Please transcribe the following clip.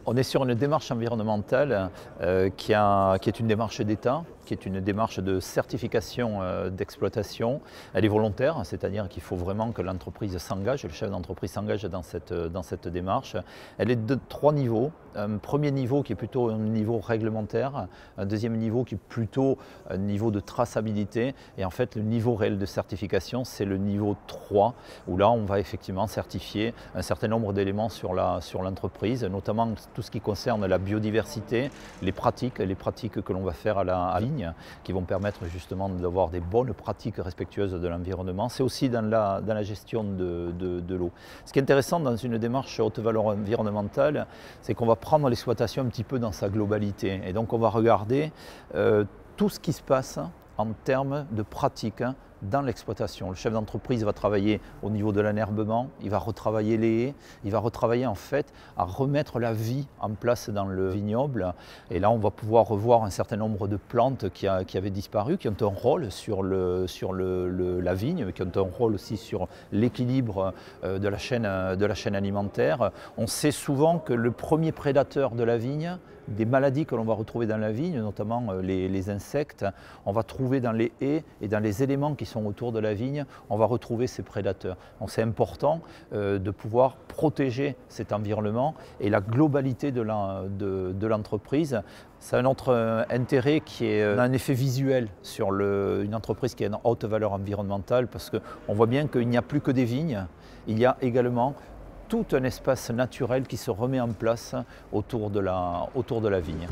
On est sur une démarche environnementale qui est une démarche d'État, qui est une démarche de certification d'exploitation. Elle est volontaire, c'est-à-dire qu'il faut vraiment que l'entreprise s'engage, le chef d'entreprise s'engage dans cette démarche. Elle est de 3 niveaux. Un premier niveau qui est plutôt un niveau réglementaire, un deuxième niveau qui est plutôt un niveau de traçabilité, et en fait le niveau réel de certification c'est le niveau 3, où là on va effectivement certifier un certain nombre d'éléments sur l'entreprise, notamment tout ce qui concerne la biodiversité, les pratiques que l'on va faire à la ligne, qui vont permettre justement d'avoir des bonnes pratiques respectueuses de l'environnement. C'est aussi dans la gestion de l'eau. Ce qui est intéressant dans une démarche haute valeur environnementale, c'est qu'on va prendre l'exploitation un petit peu dans sa globalité. Et donc on va regarder tout ce qui se passe en termes de pratiques dans l'exploitation. Le chef d'entreprise va travailler au niveau de l'enherbement, il va retravailler les haies, il va retravailler en fait à remettre la vie en place dans le vignoble. Et là on va pouvoir revoir un certain nombre de plantes qui avaient disparu, qui ont un rôle sur la vigne, mais qui ont un rôle aussi sur l'équilibre de la chaîne alimentaire. On sait souvent que le premier prédateur de la vigne, des maladies que l'on va retrouver dans la vigne, notamment les insectes, on va trouver dans les haies et dans les éléments qui sont autour de la vigne, on va retrouver ces prédateurs. Donc c'est important de pouvoir protéger cet environnement et la globalité de l'entreprise. Ça a un autre intérêt qui est un effet visuel sur une entreprise qui a une haute valeur environnementale, parce qu'on voit bien qu'il n'y a plus que des vignes, il y a également tout un espace naturel qui se remet en place autour de la vigne.